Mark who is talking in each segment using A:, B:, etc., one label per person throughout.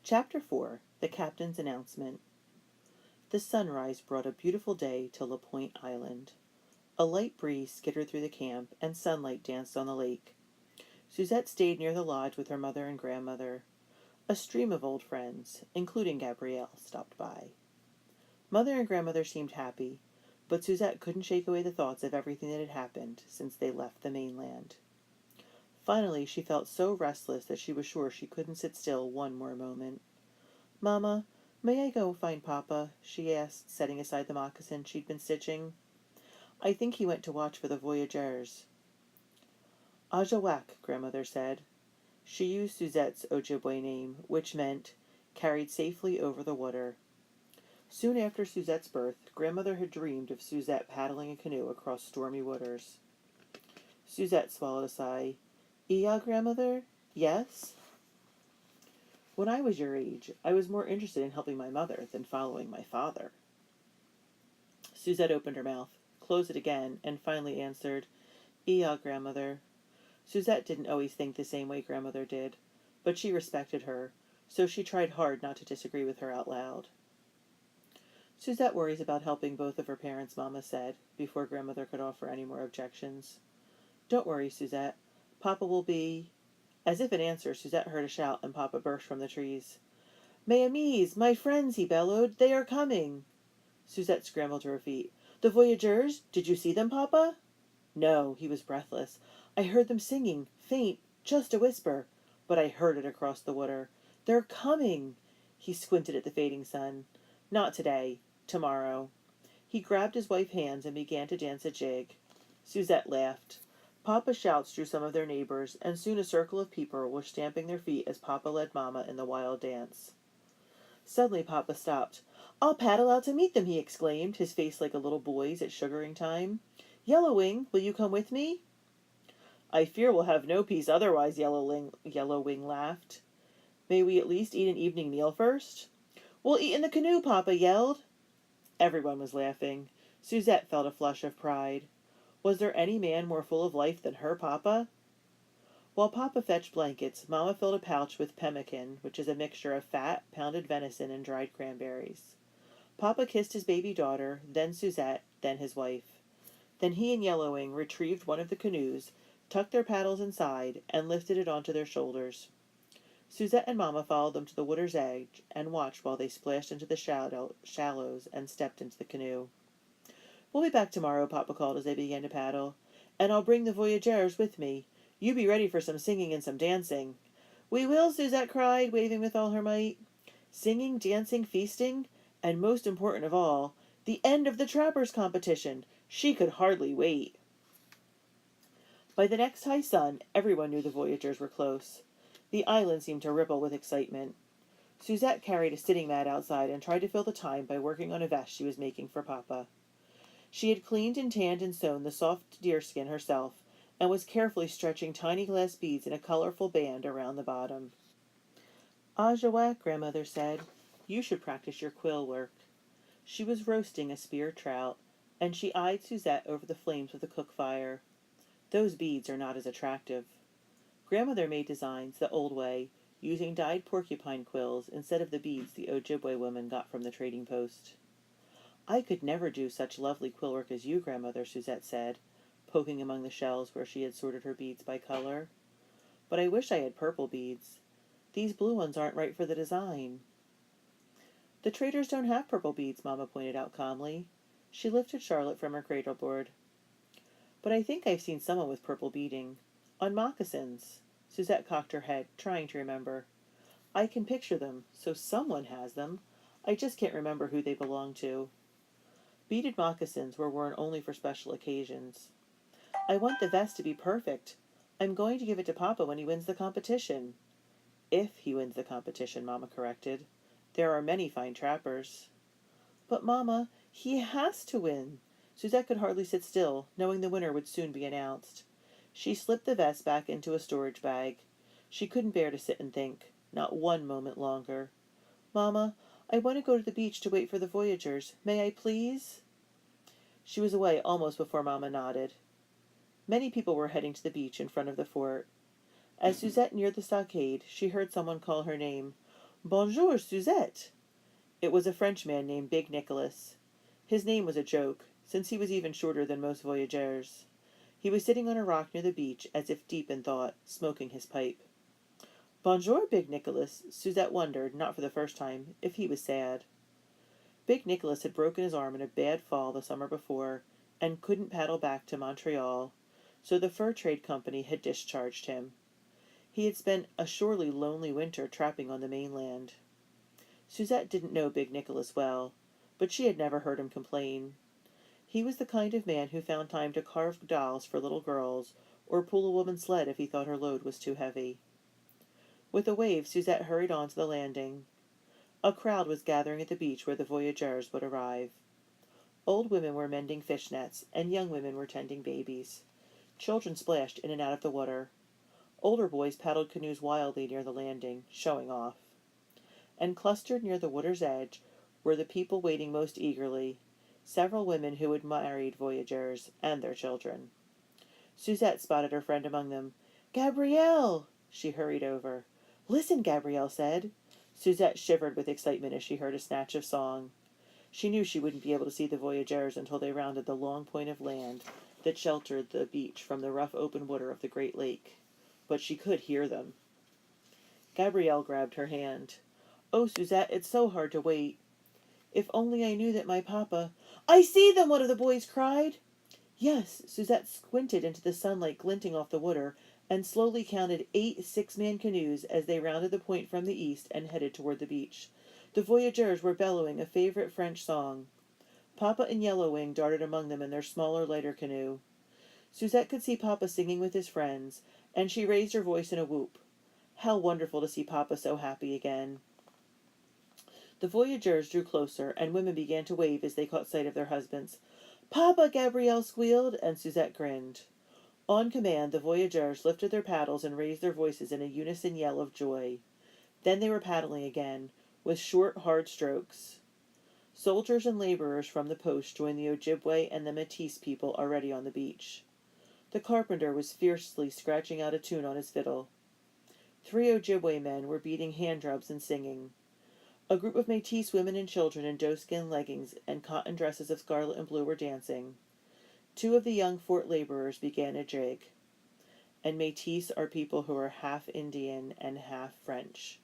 A: Chapter 4. The Captain's Announcement. The sunrise brought a beautiful day to La Pointe Island. A light breeze skittered through the camp, and sunlight danced on the lake. Suzette stayed near the lodge with her mother and grandmother. A stream of old friends, including Gabrielle, stopped by. Mother and grandmother seemed happy, but Suzette couldn't shake away the thoughts of everything that had happened since they left the mainland. Finally, she felt so restless that she was sure she couldn't sit still one more moment. "Mamma, may I go find Papa?" she asked, setting aside the moccasin she'd been stitching. "I think he went to watch for the voyageurs." "Ajawak," grandmother said. She used Suzette's Ojibwe name, which meant carried safely over the water. Soon after Suzette's birth, grandmother had dreamed of Suzette paddling a canoe across stormy waters. Suzette swallowed a sigh. "Yeah, grandmother? Yes?" "When I was your age, I was more interested in helping my mother than following my father." Suzette opened her mouth, closed it again, and finally answered, "Yeah, grandmother." Suzette didn't always think the same way grandmother did, but she respected her, so she tried hard not to disagree with her out loud. "Suzette worries about helping both of her parents," Mama said, before grandmother could offer any more objections. "Don't worry, Suzette. Papa will be—" As if in answer, Suzette heard a shout, and Papa burst from the trees. "Mes amis, my friends," he bellowed. "They are coming." Suzette scrambled to her feet. "The voyageurs? Did you see them, Papa?" "No," he was breathless. "I heard them singing, faint, just a whisper. But I heard it across the water. They're coming!" He squinted at the fading sun. "Not today. Tomorrow." He grabbed his wife's hands and began to dance a jig. Suzette laughed. Papa's shouts drew some of their neighbors, and soon a circle of people were stamping their feet as Papa led Mama in the wild dance. Suddenly Papa stopped. "I'll paddle out to meet them," he exclaimed, his face like a little boy's at sugaring time. "Yellowwing, will you come with me?" "I fear we'll have no peace otherwise," Yellowwing laughed. "May we at least eat an evening meal first?" "We'll eat in the canoe," Papa yelled. Everyone was laughing. Suzette felt a flush of pride. Was there any man more full of life than her Papa? While Papa fetched blankets, Mama filled a pouch with pemmican, which is a mixture of fat, pounded venison, and dried cranberries. Papa kissed his baby daughter, then Suzette, then his wife. Then he and Yellowwing retrieved one of the canoes, tucked their paddles inside, and lifted it onto their shoulders. Suzette and Mama followed them to the water's edge and watched while they splashed into the shallows and stepped into the canoe. "We'll be back tomorrow," Papa called as they began to paddle. "And I'll bring the voyageurs with me. You be ready for some singing and some dancing." "We will," Suzette cried, waving with all her might. Singing, dancing, feasting, and most important of all, the end of the trappers' competition. She could hardly wait. By the next high sun, everyone knew the voyageurs were close. The island seemed to ripple with excitement. Suzette carried a sitting mat outside and tried to fill the time by working on a vest she was making for Papa. She had cleaned and tanned and sewn the soft deerskin herself, and was carefully stretching tiny glass beads in a colorful band around the bottom. "Ajawak," grandmother said. "You should practice your quill work." She was roasting a spear trout, and she eyed Suzette over the flames of the cook fire. "Those beads are not as attractive." Grandmother made designs the old way, using dyed porcupine quills instead of the beads the Ojibwe woman got from the trading post. "I could never do such lovely quill work as you, grandmother," Suzette said, poking among the shells where she had sorted her beads by color. "But I wish I had purple beads. These blue ones aren't right for the design." "The traders don't have purple beads," Mama pointed out calmly. She lifted Charlotte from her cradleboard. "But I think I've seen someone with purple beading. On moccasins." Suzette cocked her head, trying to remember. "I can picture them, so someone has them. I just can't remember who they belong to." Beaded moccasins were worn only for special occasions. "I want the vest to be perfect. I'm going to give it to Papa when he wins the competition." "If he wins the competition," Mama corrected. "There are many fine trappers." "But, Mama, he has to win." Suzette could hardly sit still, knowing the winner would soon be announced. She slipped the vest back into a storage bag. She couldn't bear to sit and think, not one moment longer. "Mama, I want to go to the beach to wait for the voyageurs. May I please?" She was away almost before Mama nodded. Many people were heading to the beach in front of the fort. As Suzette neared the stockade, she heard someone call her name. Bonjour, Suzette! It was a Frenchman named Big Nicholas. His name was a joke, since he was even shorter than most voyageurs. He was sitting on a rock near the beach, as if deep in thought, smoking his pipe. Bonjour, Big Nicholas. Suzette wondered, not for the first time, if he was sad. Big Nicholas had broken his arm in a bad fall the summer before, and couldn't paddle back to Montreal, so the Fur Trade Company had discharged him. He had spent a surely lonely winter trapping on the mainland. Suzette didn't know Big Nicholas well, but she had never heard him complain. He was the kind of man who found time to carve dolls for little girls, or pull a woman's sled if he thought her load was too heavy. With a wave, Suzette hurried on to the landing. A crowd was gathering at the beach where the voyageurs would arrive. Old women were mending fish nets, and young women were tending babies. Children splashed in and out of the water. Older boys paddled canoes wildly near the landing, showing off. And clustered near the water's edge were the people waiting most eagerly, several women who had married voyageurs, and their children. Suzette spotted her friend among them. "Gabrielle!" She hurried over. "Listen," Gabrielle said. Suzette shivered with excitement as she heard a snatch of song. She knew she wouldn't be able to see the voyageurs until they rounded the long point of land that sheltered the beach from the rough open water of the Great Lake. But she could hear them. Gabrielle grabbed her hand. "Oh, Suzette, it's so hard to wait. If only I knew that my papa—" "I see them!" one of the boys cried. Yes, Suzette squinted into the sunlight glinting off the water, and slowly counted 8 six-man canoes as they rounded the point from the east and headed toward the beach. The voyageurs were bellowing a favorite French song. Papa and Yellow Wing darted among them in their smaller, lighter canoe. Suzette could see Papa singing with his friends, and she raised her voice in a whoop. How wonderful to see Papa so happy again. The voyageurs drew closer, and women began to wave as they caught sight of their husbands. "Papa!" Gabrielle squealed, and Suzette grinned. On command, the voyageurs lifted their paddles and raised their voices in a unison yell of joy. Then they were paddling again, with short, hard strokes. Soldiers and laborers from the post joined the Ojibwe and the Métis people already on the beach. The carpenter was fiercely scratching out a tune on his fiddle. 3 Ojibwe men were beating hand drums and singing. A group of Métis women and children in doeskin leggings and cotton dresses of scarlet and blue were dancing. 2 of the young fort laborers began a jig. And Métis are people who are half Indian and half French.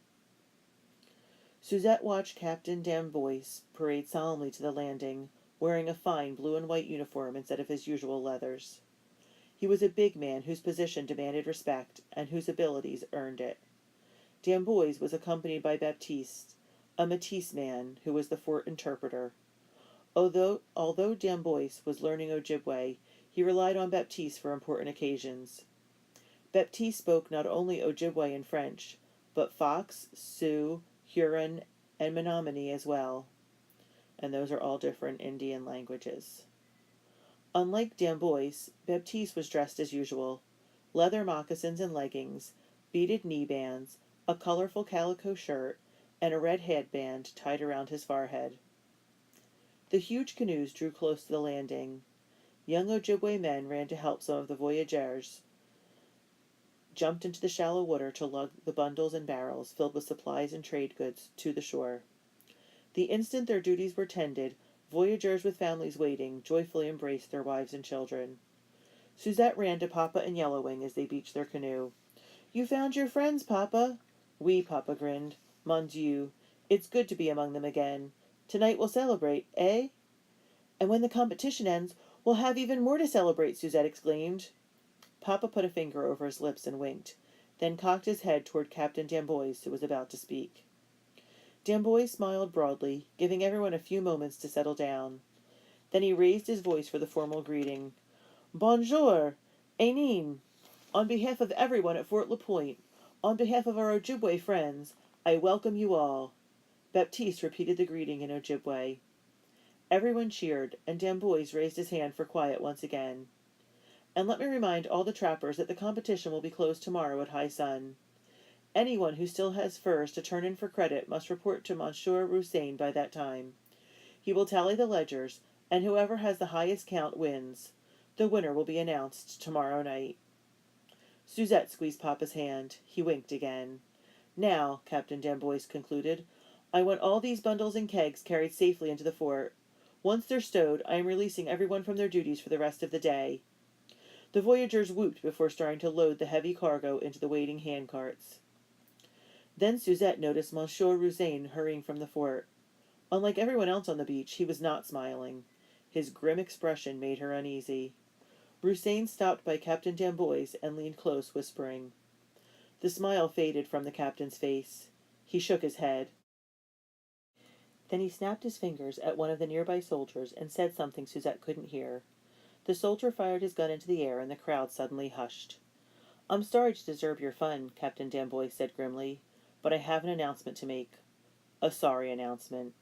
A: Suzette watched Captain D'Amboise parade solemnly to the landing, wearing a fine blue and white uniform instead of his usual leathers. He was a big man whose position demanded respect and whose abilities earned it. D'Amboise was accompanied by Baptiste, a Métis man who was the fort interpreter. Although D'Amboise was learning Ojibwe, he relied on Baptiste for important occasions. Baptiste spoke not only Ojibwe and French, but Fox, Sioux, Huron, and Menominee as well. And those are all different Indian languages. Unlike D'Amboise, Baptiste was dressed as usual. Leather moccasins and leggings, beaded knee bands, a colorful calico shirt, and a red headband tied around his forehead. The huge canoes drew close to the landing. Young Ojibwe men ran to help some of the voyageurs, jumped into the shallow water to lug the bundles and barrels filled with supplies and trade goods to the shore. The instant their duties were tended, voyageurs with families waiting joyfully embraced their wives and children. Suzette ran to Papa and Yellow Wing as they beached their canoe. "You found your friends, Papa?" "Oui," Papa grinned. "Mon Dieu, it's good to be among them again. Tonight we'll celebrate, eh?" "And when the competition ends, we'll have even more to celebrate," Suzette exclaimed. Papa put a finger over his lips and winked, then cocked his head toward Captain D'Amboise, who was about to speak. D'Amboise smiled broadly, giving everyone a few moments to settle down. Then he raised his voice for the formal greeting. "Bonjour, Ainin. On behalf of everyone at Fort La Pointe, on behalf of our Ojibwe friends, I welcome you all." Baptiste repeated the greeting in Ojibwe. Everyone cheered, and D'Amboise raised his hand for quiet once again. "And let me remind all the trappers that the competition will be closed tomorrow at high sun. Anyone who still has furs to turn in for credit must report to Monsieur Roussain by that time. He will tally the ledgers, and whoever has the highest count wins. The winner will be announced tomorrow night." Suzette squeezed Papa's hand. He winked again. Now, Captain Damboise concluded, I want all these bundles and kegs carried safely into the fort. Once they're stowed, I am releasing everyone from their duties for the rest of the day. The voyageurs whooped before starting to load the heavy cargo into the waiting handcarts. Then Suzette noticed Monsieur Rouzaine hurrying from the fort. Unlike everyone else on the beach, he was not smiling. His grim expression made her uneasy. Rouzaine stopped by Captain Damboise and leaned close, whispering. The smile faded from the captain's face. He shook his head. Then he snapped his fingers at one of the nearby soldiers and said something Suzette couldn't hear. The soldier fired his gun into the air, and the crowd suddenly hushed. I'm sorry to disturb your fun, Captain Damboise said grimly, but I have an announcement to make. A sorry announcement.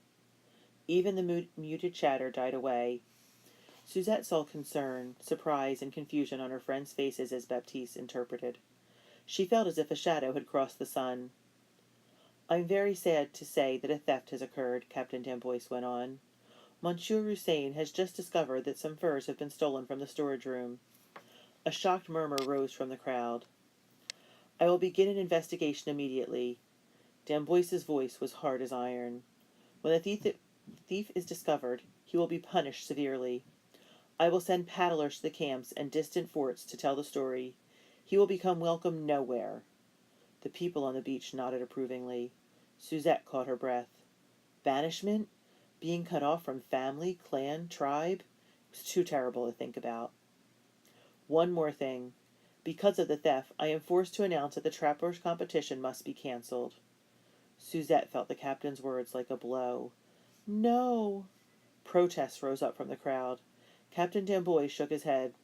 A: Even the muted chatter died away. Suzette saw concern, surprise, and confusion on her friends' faces as Baptiste interpreted. She felt as if a shadow had crossed the sun. I'm very sad to say that a theft has occurred, Captain Damboise went on. Monsieur Rouzaine has just discovered that some furs have been stolen from the storage room. A shocked murmur rose from the crowd. I will begin an investigation immediately. Damboise's voice was hard as iron. When the thief is discovered, he will be punished severely. I will send paddlers to the camps and distant forts to tell the story. He will become welcome nowhere. The people on the beach nodded approvingly. Suzette caught her breath. Banishment? Being cut off from family, clan, tribe? It was too terrible to think about. One more thing. Because of the theft, I am forced to announce that the trappers' competition must be cancelled. Suzette felt the captain's words like a blow. No! Protests rose up from the crowd. Captain Damboise shook his head.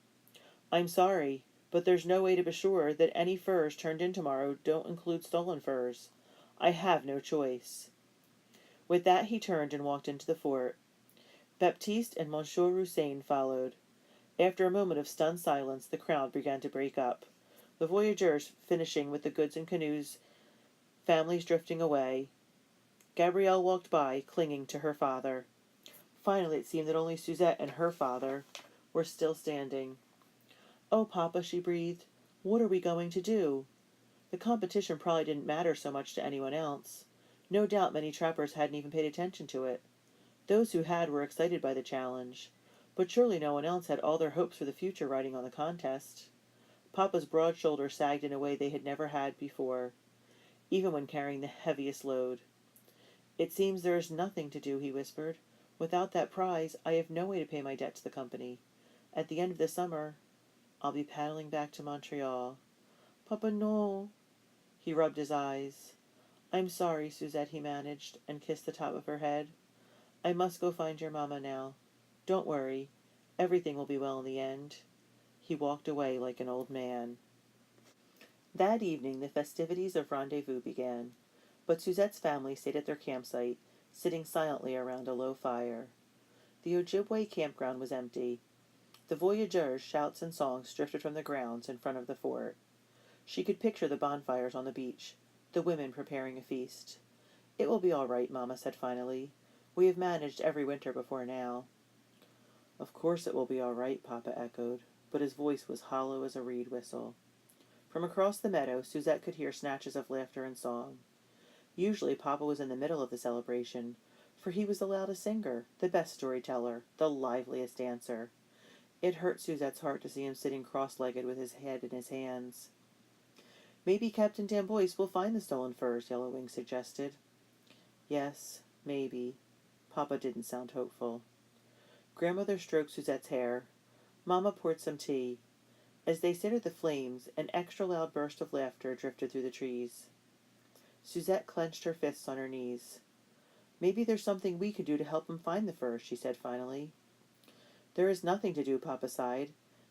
A: I'm sorry, but there's no way to be sure that any furs turned in tomorrow don't include stolen furs. I have no choice. With that he turned and walked into the fort. Baptiste and Monsieur Rouzaine followed. After a moment of stunned silence, the crowd began to break up. The voyageurs finishing with the goods and canoes, families drifting away. Gabrielle walked by, clinging to her father. Finally, it seemed that only Suzette and her father were still standing. Oh, Papa, she breathed, what are we going to do? The competition probably didn't matter so much to anyone else. No doubt many trappers hadn't even paid attention to it. Those who had were excited by the challenge, but surely no one else had all their hopes for the future riding on the contest. Papa's broad shoulders sagged in a way they had never had before, even when carrying the heaviest load. It seems there is nothing to do, he whispered. Without that prize, I have no way to pay my debt to the company. At the end of the summer, I'll be paddling back to Montreal. Papa, no. He rubbed his eyes. I'm sorry, Suzette, he managed, and kissed the top of her head. I must go find your mamma now. Don't worry. Everything will be well in the end. He walked away like an old man. That evening the festivities of rendezvous began, but Suzette's family stayed at their campsite, sitting silently around a low fire. The Ojibwe campground was empty. The voyageurs' shouts and songs drifted from the grounds in front of the fort. She could picture the bonfires on the beach, the women preparing a feast. It will be all right, Mamma said finally. We have managed every winter before now. Of course it will be all right, Papa echoed, but his voice was hollow as a reed whistle. From across the meadow, Suzette could hear snatches of laughter and song. Usually Papa was in the middle of the celebration, for he was the loudest singer, the best storyteller, the liveliest dancer. It hurt Suzette's heart to see him sitting cross-legged with his head in his hands. Maybe Captain Damboise will find the stolen furs, Yellowwing suggested. Yes, maybe. Papa didn't sound hopeful. Grandmother stroked Suzette's hair. Mamma poured some tea. As they stared at the flames, an extra loud burst of laughter drifted through the trees. Suzette clenched her fists on her knees. Maybe there's something we could do to help him find the furs, she said finally. There is nothing to do, Papa sighed.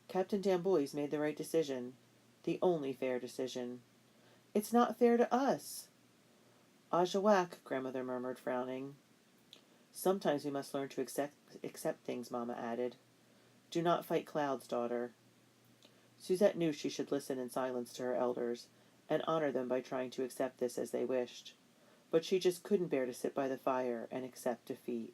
A: Captain Damboise made the right decision. The only fair decision. It's not fair to us. Ajawak, Grandmother murmured, frowning. Sometimes we must learn to accept things, Mamma added. Do not fight clouds, daughter. Suzette knew she should listen in silence to her elders, and honor them by trying to accept this as they wished. But she just couldn't bear to sit by the fire and accept defeat.